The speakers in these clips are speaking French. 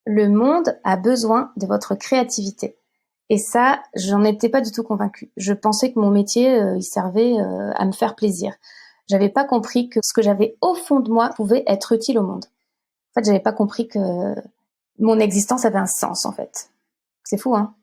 le monde a besoin de votre créativité. Et ça, j'en étais pas du tout convaincue. Je pensais que mon métier, il servait à me faire plaisir. J'avais pas compris que ce que j'avais au fond de moi pouvait être utile au monde. En fait, j'avais pas compris que mon existence avait un sens, en fait. C'est fou, hein?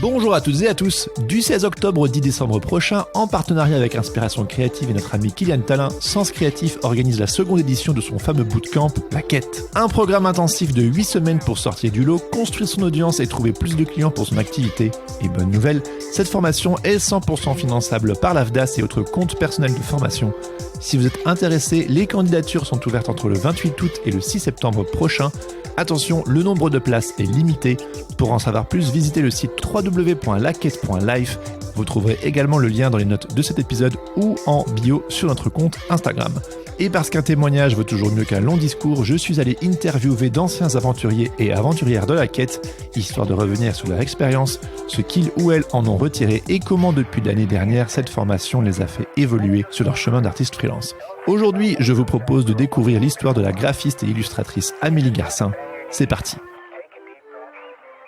Bonjour à toutes et à tous. Du 16 octobre au 10 décembre prochain, en partenariat avec Inspiration Créative et notre ami Kylian Talin, Sens Créatif organise la seconde édition de son fameux bootcamp, La Quête. Un programme intensif de 8 semaines pour sortir du lot, construire son audience et trouver plus de clients pour son activité. Et bonne nouvelle, cette formation est 100% finançable par l'AFDAS et autres comptes personnels de formation. Si vous êtes intéressé, les candidatures sont ouvertes entre le 28 août et le 6 septembre prochain. Attention, le nombre de places est limité. Pour en savoir plus, visitez le site www.laquête.life. Vous trouverez également le lien dans les notes de cet épisode ou en bio sur notre compte Instagram. Et parce qu'un témoignage vaut toujours mieux qu'un long discours, je suis allé interviewer d'anciens aventuriers et aventurières de la quête, histoire de revenir sur leur expérience, ce qu'ils ou elles en ont retiré et comment depuis l'année dernière, cette formation les a fait évoluer sur leur chemin d'artiste freelance. Aujourd'hui, je vous propose de découvrir l'histoire de la graphiste et illustratrice Amélie Garcin. C'est parti.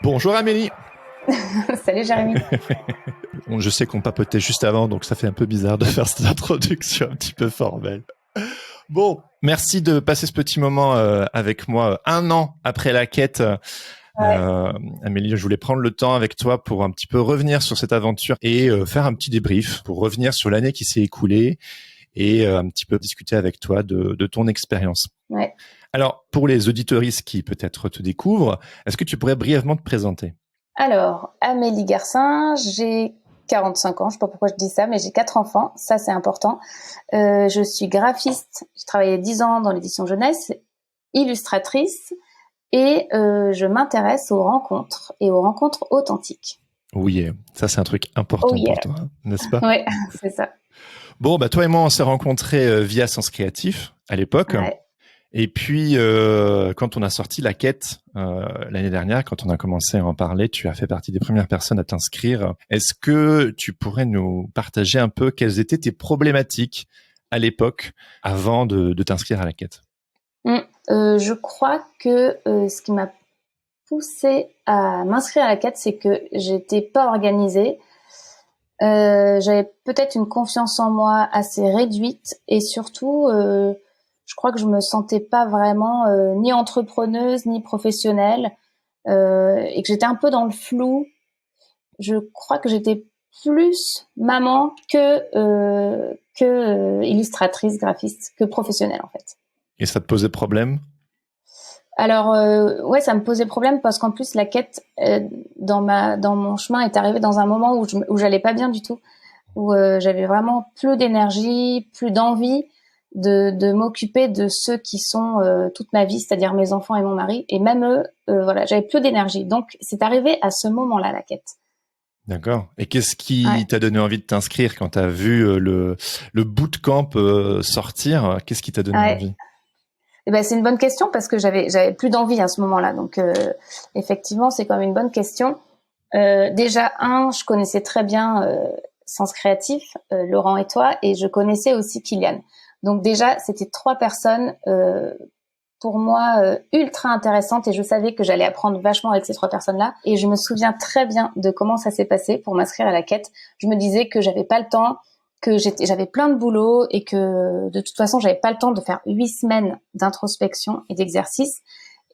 Bonjour Amélie. Salut Jérémy. Je sais qu'on papotait juste avant, donc ça fait un peu bizarre de faire cette introduction un petit peu formelle. Bon, merci de passer ce petit moment avec moi 1 an après la quête. Ouais. Amélie, je voulais prendre le temps avec toi pour un petit peu revenir sur cette aventure et faire un petit débrief pour revenir sur l'année qui s'est écoulée et un petit peu discuter avec toi de ton expérience. Ouais. Alors, pour les auditeuristes qui peut-être te découvrent, est-ce que tu pourrais brièvement te présenter ? Alors, Amélie Garcin, j'ai 45 ans, je sais pas pourquoi je dis ça, mais j'ai 4 enfants, ça c'est important. Je suis graphiste, j'ai travaillé 10 ans dans l'édition jeunesse, illustratrice, et je m'intéresse aux rencontres et aux rencontres authentiques. Oui, ça c'est un truc important pour toi, n'est-ce pas ? Oui, c'est ça. Bon, bah toi et moi on s'est rencontrés via Sens Créatif à l'époque. Ouais. Et puis, quand on a sorti La Quête l'année dernière, quand on a commencé à en parler, tu as fait partie des premières personnes à t'inscrire. Est-ce que tu pourrais nous partager un peu quelles étaient tes problématiques à l'époque avant de t'inscrire à La Quête ? Je crois que ce qui m'a poussée à m'inscrire à La Quête, c'est que j'étais pas organisée. J'avais peut-être une confiance en moi assez réduite et surtout... je crois que je me sentais pas vraiment ni entrepreneuse ni professionnelle et que j'étais un peu dans le flou. Je crois que j'étais plus maman que illustratrice, graphiste, que professionnelle en fait. Et ça te posait problème ? Alors ouais, ça me posait problème parce qu'en plus la quête dans mon chemin est arrivée dans un moment où j'allais pas bien du tout, où j'avais vraiment plus d'énergie, plus d'envie de m'occuper de ceux qui sont toute ma vie, c'est-à-dire mes enfants et mon mari, et même eux, voilà, j'avais plus d'énergie. Donc, c'est arrivé à ce moment-là, la quête. D'accord. Et qu'est-ce qui t'a donné envie de t'inscrire quand t'as vu le bootcamp sortir ? Qu'est-ce qui t'a donné envie ? Eh ben, c'est une bonne question parce que j'avais plus d'envie à ce moment-là. Donc, effectivement, c'est quand même une bonne question. Déjà, je connaissais très bien Sens Créatif, Laurent et toi, et je connaissais aussi Kylian. Donc déjà, c'était 3 personnes pour moi ultra intéressantes et je savais que j'allais apprendre vachement avec ces 3 personnes-là. Et je me souviens très bien de comment ça s'est passé pour m'inscrire à la quête. Je me disais que j'avais pas le temps, que j'avais plein de boulot et que de toute façon, j'avais pas le temps de faire 8 semaines d'introspection et d'exercice.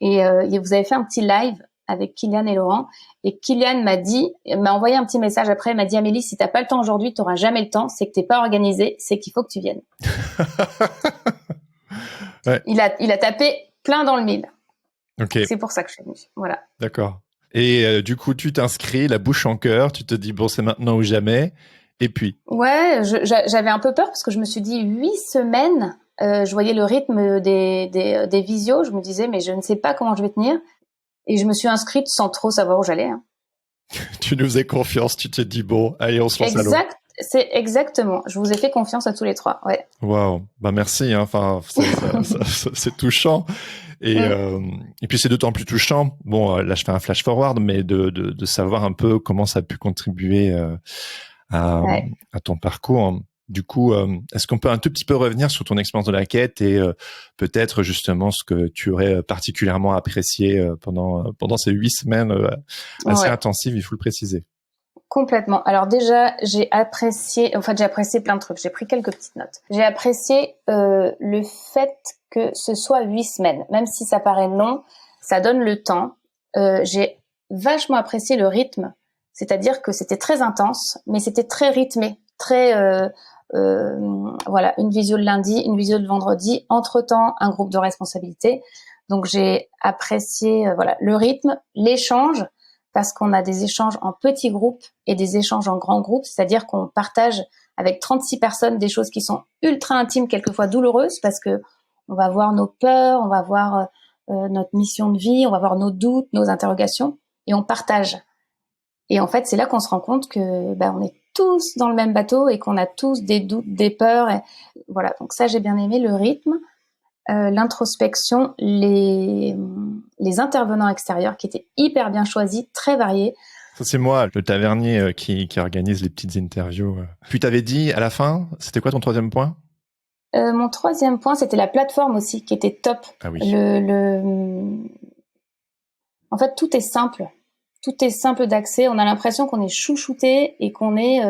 Et vous avez fait un petit live avec Kylian et Laurent. Et Kylian m'a envoyé un petit message après, il m'a dit « Amélie, si t'as pas le temps aujourd'hui, t'auras jamais le temps, c'est que t'es pas organisée, c'est qu'il faut que tu viennes. » Ouais. Il a tapé plein dans le mille. Okay. C'est pour ça que je suis venue. Voilà. D'accord. Et du coup, tu t'inscris, la bouche en cœur, tu te dis « bon, c'est maintenant ou jamais ». Et puis ? Ouais, j'avais un peu peur parce que je me suis dit 8 semaines, je voyais le rythme des visios, je me disais « mais je ne sais pas comment je vais tenir ». Et je me suis inscrite sans trop savoir où j'allais. Hein. Tu nous faisais confiance, tu t'es dit bon, allez, on se lance à l'eau. C'est exactement. Je vous ai fait confiance à tous les 3. Ouais. Waouh, bah merci. Hein. Enfin, c'est touchant. Et puis c'est d'autant plus touchant. Bon, là je fais un flash forward, mais de savoir un peu comment ça a pu contribuer à ton parcours. Du coup, est-ce qu'on peut un tout petit peu revenir sur ton expérience de la quête et peut-être justement ce que tu aurais particulièrement apprécié pendant ces 8 semaines assez intensives, il faut le préciser. Complètement. Alors déjà, j'ai apprécié plein de trucs. J'ai pris quelques petites notes. J'ai apprécié le fait que ce soit 8 semaines. Même si ça paraît long, ça donne le temps. J'ai vachement apprécié le rythme. C'est-à-dire que c'était très intense, mais c'était très rythmé. Une visio le lundi, une visio le vendredi. Entre-temps, un groupe de responsabilité. Donc j'ai apprécié le rythme, l'échange, parce qu'on a des échanges en petits groupes et des échanges en grands groupes, c'est-à-dire qu'on partage avec 36 personnes des choses qui sont ultra intimes, quelquefois douloureuses, parce que on va voir nos peurs, on va voir notre mission de vie, on va voir nos doutes, nos interrogations, et on partage. Et en fait, c'est là qu'on se rend compte que on est tous dans le même bateau et qu'on a tous des doutes, des peurs. Et voilà, donc ça, j'ai bien aimé le rythme. L'introspection, les intervenants extérieurs qui étaient hyper bien choisis, très variés. Ça, c'est moi, le tavernier qui organise les petites interviews. Puis t'avais dit à la fin, c'était quoi ton troisième point ? Mon troisième point, c'était la plateforme aussi, qui était top. Ah oui. En fait, tout est simple. Tout est simple d'accès. On a l'impression qu'on est chouchouté et qu'on est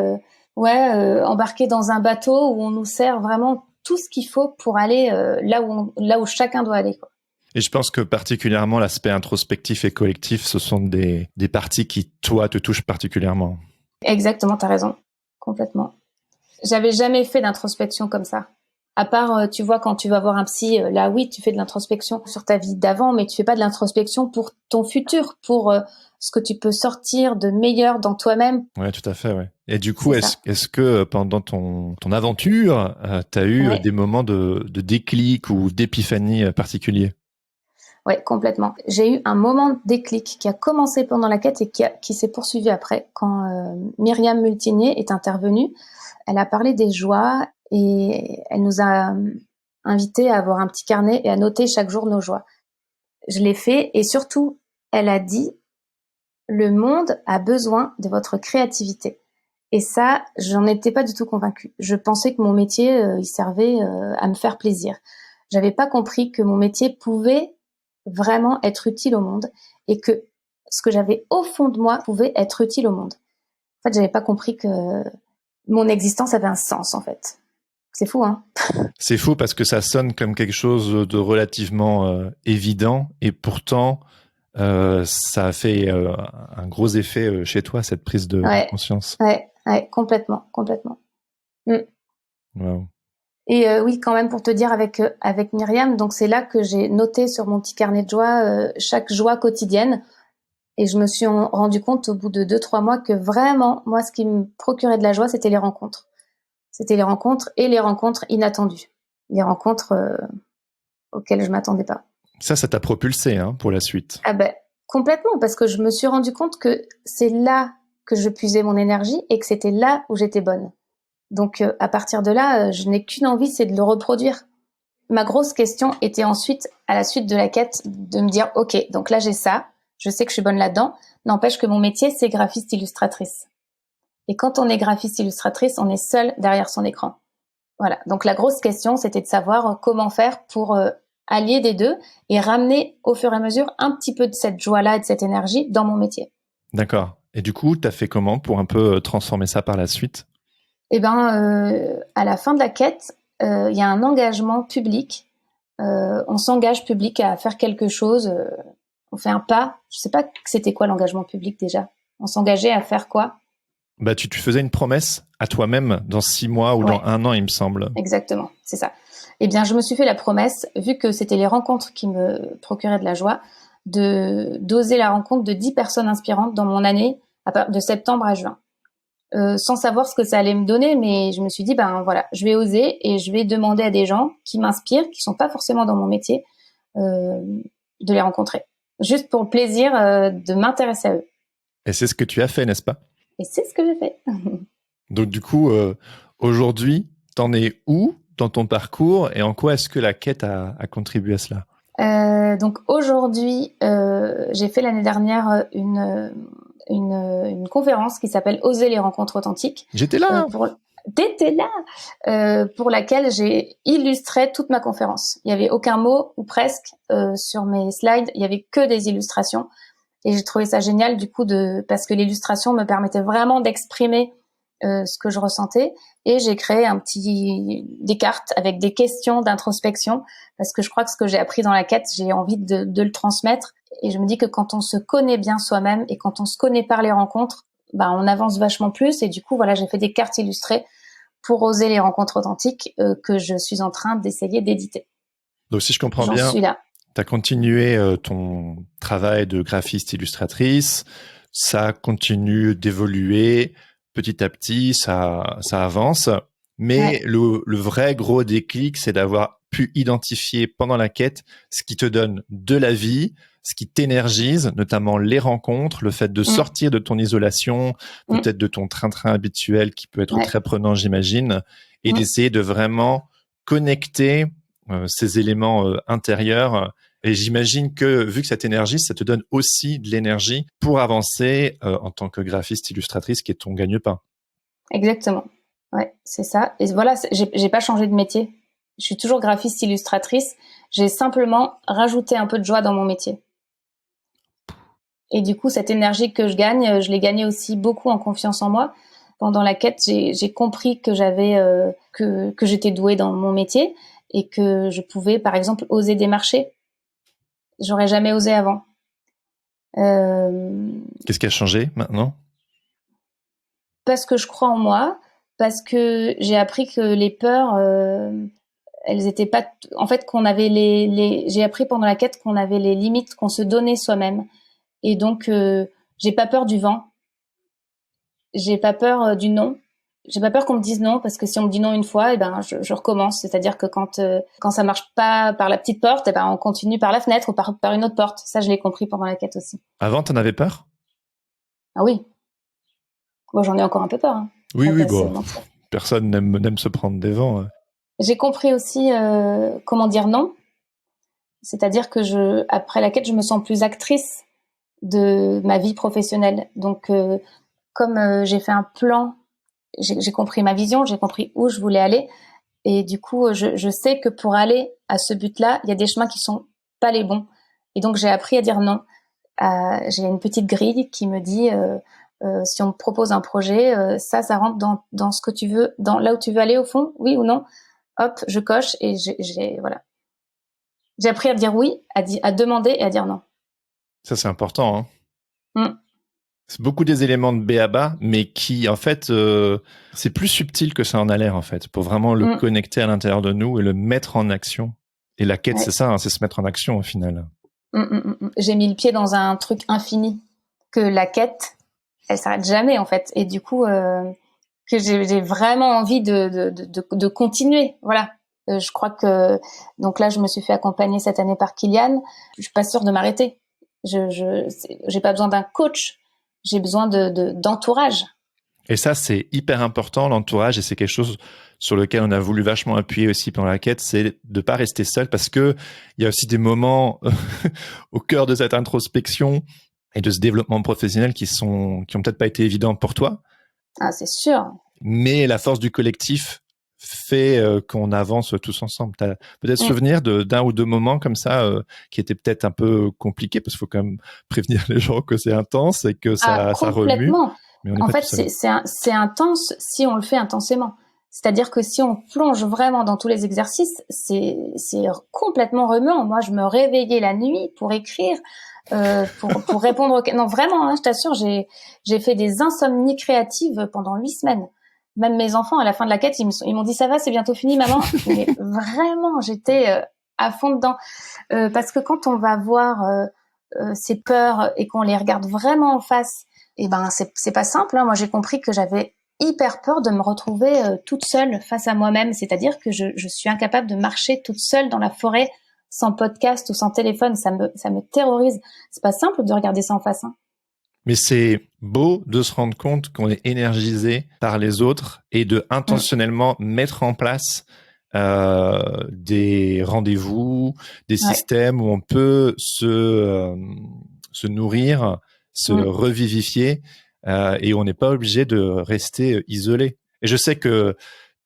embarqué dans un bateau où on nous sert vraiment tout ce qu'il faut pour aller là où chacun doit aller, quoi. Et je pense que particulièrement l'aspect introspectif et collectif, ce sont des parties qui, toi, te touchent particulièrement. Exactement, t'as raison. Complètement. J'avais jamais fait d'introspection comme ça. À part, tu vois, quand tu vas voir un psy, là, oui, tu fais de l'introspection sur ta vie d'avant, mais tu fais pas de l'introspection pour ton futur, pour ce que tu peux sortir de meilleur dans toi-même. Ouais, tout à fait, ouais. Et du coup, est-ce que pendant ton aventure, t'as eu des moments de déclic ou d'épiphanie particuliers ? Ouais, complètement. J'ai eu un moment de déclic qui a commencé pendant la quête et qui s'est poursuivi après, quand Myriam Multinier est intervenue. Elle a parlé des joies et elle nous a invités à avoir un petit carnet et à noter chaque jour nos joies. Je l'ai fait et surtout, elle a dit « Le monde a besoin de votre créativité ». Et ça, j'en étais pas du tout convaincue. Je pensais que mon métier, il servait à me faire plaisir. J'avais pas compris que mon métier pouvait vraiment être utile au monde et que ce que j'avais au fond de moi pouvait être utile au monde. En fait, j'avais pas compris que mon existence avait un sens, en fait. C'est fou, hein? C'est fou parce que ça sonne comme quelque chose de relativement évident et pourtant ça a fait un gros effet chez toi, cette prise de conscience. Ouais, complètement. Wow. Et oui, quand même, pour te dire, avec Myriam, donc c'est là que j'ai noté sur mon petit carnet de joie chaque joie quotidienne. Et je me suis rendu compte au bout de 2-3 mois que vraiment, moi, ce qui me procurait de la joie, c'était les rencontres. C'était les rencontres et les rencontres inattendues. Les rencontres auxquelles je m'attendais pas. Ça t'a propulsé pour la suite. Ah complètement, parce que je me suis rendu compte que c'est là que je puisais mon énergie et que c'était là où j'étais bonne. Donc, à partir de là, je n'ai qu'une envie, c'est de le reproduire. Ma grosse question était ensuite, à la suite de la quête, de me dire, OK, donc là, j'ai ça. Je sais que je suis bonne là-dedans. N'empêche que mon métier, c'est graphiste illustratrice. Et quand on est graphiste illustratrice, on est seul derrière son écran. Voilà. Donc, la grosse question, c'était de savoir comment faire pour allier des deux et ramener au fur et à mesure un petit peu de cette joie-là et de cette énergie dans mon métier. D'accord. Et du coup, t'as fait comment pour un peu transformer ça par la suite ? À la fin de la quête, il y a un engagement public. On s'engage public à faire quelque chose. On fait un pas. Je sais pas c'était quoi l'engagement public déjà. On s'engageait à faire quoi ? Tu faisais une promesse à toi-même dans 6 mois ou dans 1 an, il me semble. Exactement, c'est ça. Eh bien, je me suis fait la promesse, vu que c'était les rencontres qui me procuraient de la joie, d'oser la rencontre de 10 personnes inspirantes dans mon année, de septembre à juin. Sans savoir ce que ça allait me donner, mais je me suis dit, je vais oser et je vais demander à des gens qui m'inspirent, qui sont pas forcément dans mon métier, de les rencontrer. Juste pour le plaisir de m'intéresser à eux. Et c'est ce que tu as fait, n'est-ce pas ? Et c'est ce que j'ai fait. Donc du coup, aujourd'hui, t'en es où dans ton parcours et en quoi est-ce que la quête a contribué à cela ? Donc aujourd'hui, j'ai fait l'année dernière une conférence qui s'appelle Oser les rencontres authentiques. J'étais là. T'étais là, pour laquelle j'ai illustré toute ma conférence. Il y avait aucun mot ou presque sur mes slides. Il y avait que des illustrations. Et j'ai trouvé ça génial du coup parce que l'illustration me permettait vraiment d'exprimer ce que je ressentais. Et j'ai créé des cartes avec des questions d'introspection parce que je crois que ce que j'ai appris dans la quête, j'ai envie de le transmettre. Et je me dis que quand on se connaît bien soi-même et quand on se connaît par les rencontres, on avance vachement plus. Et du coup, voilà, j'ai fait des cartes illustrées pour oser les rencontres authentiques que je suis en train d'essayer d'éditer. Donc, si je comprends J'en bien, suis là. tu as continué ton travail de graphiste illustratrice, ça continue d'évoluer petit à petit, ça avance, mais le vrai gros déclic, c'est d'avoir pu identifier pendant la quête ce qui te donne de la vie, ce qui t'énergise, notamment les rencontres, le fait de sortir de ton isolation, peut-être de ton train-train habituel qui peut être très prenant, j'imagine, et d'essayer de vraiment connecter ces éléments intérieurs. Et j'imagine que, vu que ça t'énergise, ça te donne aussi de l'énergie pour avancer en tant que graphiste illustratrice, qui est ton gagne-pain. Exactement. Ouais, c'est ça. Et voilà, j'ai pas changé de métier. Je suis toujours graphiste illustratrice. J'ai simplement rajouté un peu de joie dans mon métier. Et du coup, cette énergie que je gagne, je l'ai gagnée aussi beaucoup en confiance en moi. Pendant la quête, j'ai compris que que j'étais douée dans mon métier et que je pouvais, par exemple, oser des marchés. J'aurais jamais osé avant. Qu'est-ce qui a changé maintenant ? Parce que je crois en moi, parce que j'ai appris que les peurs, elles étaient pas. En fait, qu'on avait j'ai appris pendant la quête qu'on avait les limites qu'on se donnait soi-même. Et donc, j'ai pas peur du vent. J'ai pas peur du non. J'ai pas peur qu'on me dise non, parce que si on me dit non une fois, je recommence. C'est-à-dire que quand ça marche pas par la petite porte, on continue par la fenêtre ou par une autre porte. Ça, je l'ai compris pendant la quête aussi. Avant, t'en avais peur ? Ah oui. Moi, j'en ai encore un peu peur. Oui, bon. Personne n'aime se prendre des vents. J'ai compris aussi comment dire non. C'est-à-dire que après la quête, je me sens plus actrice de ma vie professionnelle. Donc, comme j'ai fait un plan, j'ai compris ma vision, j'ai compris où je voulais aller. Et du coup, je sais que pour aller à ce but-là, il y a des chemins qui sont pas les bons. Et donc, j'ai appris à dire non. J'ai une petite grille qui me dit si on me propose un projet, ça rentre dans ce que tu veux, dans là où tu veux aller au fond, oui ou non. Hop, je coche et voilà. J'ai appris à dire oui, à demander et à dire non. Ça, c'est important. C'est beaucoup des éléments de b.a.-ba, mais qui, en fait, c'est plus subtil que ça en a l'air, en fait, pour vraiment le connecter à l'intérieur de nous et le mettre en action. Et la quête, c'est ça, c'est se mettre en action, au final. J'ai mis le pied dans un truc infini, que la quête, elle s'arrête jamais, en fait. Et du coup, que j'ai vraiment envie de continuer. Voilà. Je crois que, donc là, je me suis fait accompagner cette année par Kylian. Je suis pas sûre de m'arrêter. J'ai pas besoin d'un coach. J'ai besoin d'entourage. Et ça, c'est hyper important, l'entourage, et c'est quelque chose sur lequel on a voulu vachement appuyer aussi pendant la quête, c'est de pas rester seul, parce que il y a aussi des moments au cœur de cette introspection et de ce développement professionnel qui ont peut-être pas été évidents pour toi. Ah, c'est sûr. Mais la force du collectif fait qu'on avance tous ensemble. T'as peut-être souvenir d'un ou deux moments comme ça qui étaient peut-être un peu compliqués, parce qu'il faut quand même prévenir les gens que c'est intense et que ça remue. Mais en fait, c'est intense si on le fait intensément. C'est-à-dire que si on plonge vraiment dans tous les exercices, c'est complètement remuant. Moi, je me réveillais la nuit pour écrire, pour répondre aux... Non, vraiment, je t'assure, j'ai fait des insomnies créatives pendant 8 semaines. Même mes enfants, à la fin de la quête, ils m'ont dit « ça va, c'est bientôt fini, maman ?» Mais vraiment, j'étais à fond dedans. Parce que quand on va voir ces peurs et qu'on les regarde vraiment en face, c'est pas simple. Moi, j'ai compris que j'avais hyper peur de me retrouver toute seule face à moi-même. C'est-à-dire que je suis incapable de marcher toute seule dans la forêt sans podcast ou sans téléphone. Ça me terrorise. C'est pas simple de regarder ça en face. Mais c'est beau de se rendre compte qu'on est énergisé par les autres et de intentionnellement mettre en place des rendez-vous, des systèmes où on peut se nourrir, se revivifier et on n'est pas obligé de rester isolé. Et je sais que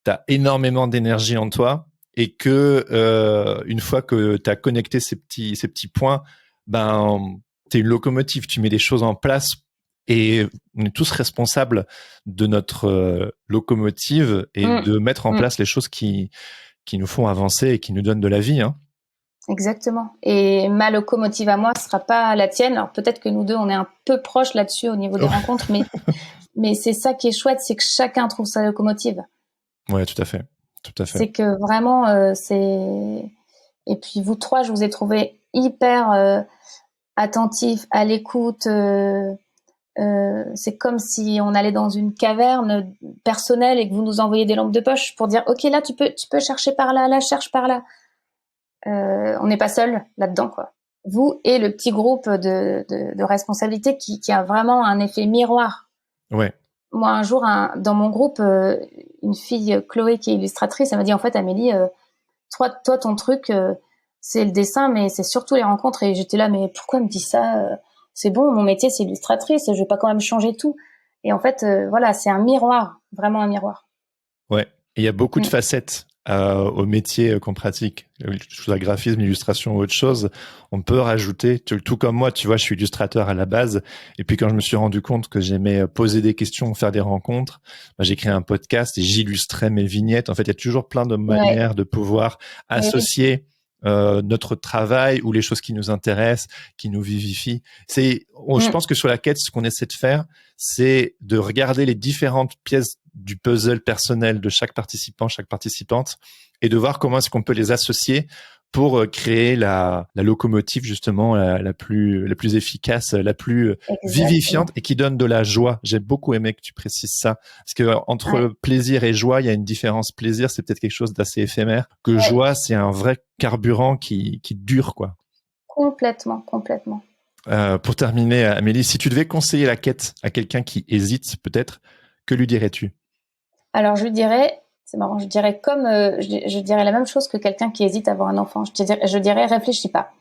tu as énormément d'énergie en toi et que une fois que tu as connecté ces petits points, tu es une locomotive, tu mets des choses en place et on est tous responsables de notre locomotive et de mettre en place les choses qui nous font avancer et qui nous donnent de la vie. Hein. Exactement. Et ma locomotive à moi ne sera pas la tienne. Alors peut-être que nous deux, on est un peu proches là-dessus au niveau des rencontres, mais c'est ça qui est chouette, c'est que chacun trouve sa locomotive. Ouais, tout à fait. C'est que vraiment, et puis vous trois, je vous ai trouvé hyper attentifs, à l'écoute. C'est comme si on allait dans une caverne personnelle et que vous nous envoyez des lampes de poche pour dire ok, là tu peux chercher par là, cherche par là. On n'est pas seul là-dedans, quoi. Vous et le petit groupe de responsabilité qui a vraiment un effet miroir. Ouais. Moi, un jour, dans mon groupe, une fille, Chloé, qui est illustratrice, elle m'a dit en fait, Amélie, toi, ton truc, c'est le dessin, mais c'est surtout les rencontres. Et j'étais là, mais pourquoi elle me dit ça? C'est bon, mon métier, c'est illustratrice, je vais pas quand même changer tout. Et en fait, voilà, c'est un miroir, vraiment un miroir. Ouais, il y a beaucoup de facettes au métier qu'on pratique, que ce soit graphisme, illustration ou autre chose. On peut rajouter, tout comme moi, tu vois, je suis illustrateur à la base. Et puis quand je me suis rendu compte que j'aimais poser des questions, faire des rencontres, j'ai créé un podcast et j'illustrais mes vignettes. En fait, il y a toujours plein de manières de pouvoir associer notre travail ou les choses qui nous intéressent, qui nous vivifient. Je pense que sur la quête, ce qu'on essaie de faire, c'est de regarder les différentes pièces du puzzle personnel de chaque participant, chaque participante, et de voir comment est-ce qu'on peut les associer pour créer la locomotive justement la plus efficace, la plus vivifiante et qui donne de la joie. J'ai beaucoup aimé que tu précises ça, parce que entre plaisir et joie, il y a une différence. Plaisir, c'est peut-être quelque chose d'assez éphémère. Que joie, c'est un vrai carburant qui dure, quoi. Complètement. Pour terminer, Amélie, si tu devais conseiller la quête à quelqu'un qui hésite, peut-être, que lui dirais-tu? Alors, je lui dirais, c'est marrant, je dirais je dirais la même chose que quelqu'un qui hésite à avoir un enfant. Je dirais réfléchis pas.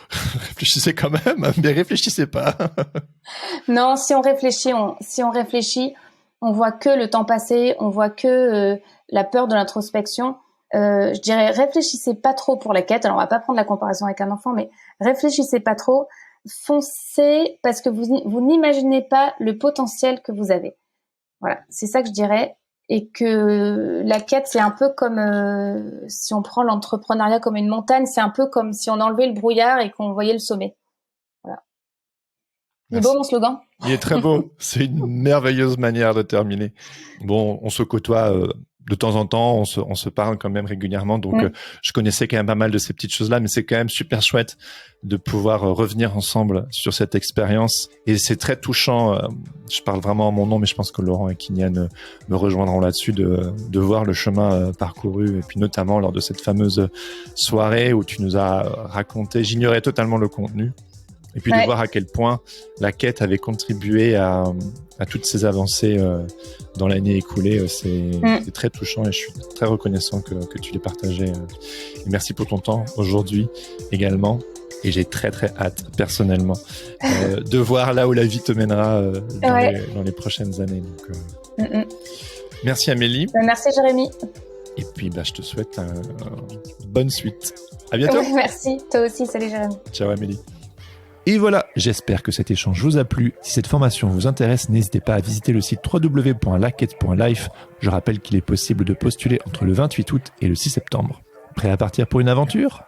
Réfléchissez quand même, mais réfléchissez pas. Non, si on réfléchit, on voit que le temps passé, on voit que la peur de l'introspection. Je dirais réfléchissez pas trop pour la quête. Alors on va pas prendre la comparaison avec un enfant, mais réfléchissez pas trop. Foncez parce que vous n'imaginez pas le potentiel que vous avez. Voilà, c'est ça que je dirais. Et que la quête, c'est un peu comme si on prend l'entrepreneuriat comme une montagne, c'est un peu comme si on enlevait le brouillard et qu'on voyait le sommet. Voilà. Il est beau mon slogan? Il est très beau. C'est une merveilleuse manière de terminer. Bon, on se côtoie de temps en temps, on se parle quand même régulièrement, donc je connaissais quand même pas mal de ces petites choses-là, mais c'est quand même super chouette de pouvoir revenir ensemble sur cette expérience. Et c'est très touchant, je parle vraiment en mon nom, mais je pense que Laurent et Kylian me rejoindront là-dessus, de voir le chemin parcouru, et puis notamment lors de cette fameuse soirée où tu nous as raconté, j'ignorais totalement le contenu, et puis de voir à quel point la quête avait contribué à toutes ces avancées dans l'année écoulée. C'est très touchant et je suis très reconnaissant que tu l'aies partagé. Et merci pour ton temps aujourd'hui également. Et j'ai très très hâte personnellement de voir là où la vie te mènera dans les prochaines années. Donc, merci Amélie. Merci Jérémy. Et puis je te souhaite une bonne suite. À bientôt. Merci, toi aussi. Salut Jérémy. Ciao Amélie. Et voilà, j'espère que cet échange vous a plu. Si cette formation vous intéresse, n'hésitez pas à visiter le site www.laquête.life. Je rappelle qu'il est possible de postuler entre le 28 août et le 6 septembre. Prêt à partir pour une aventure ?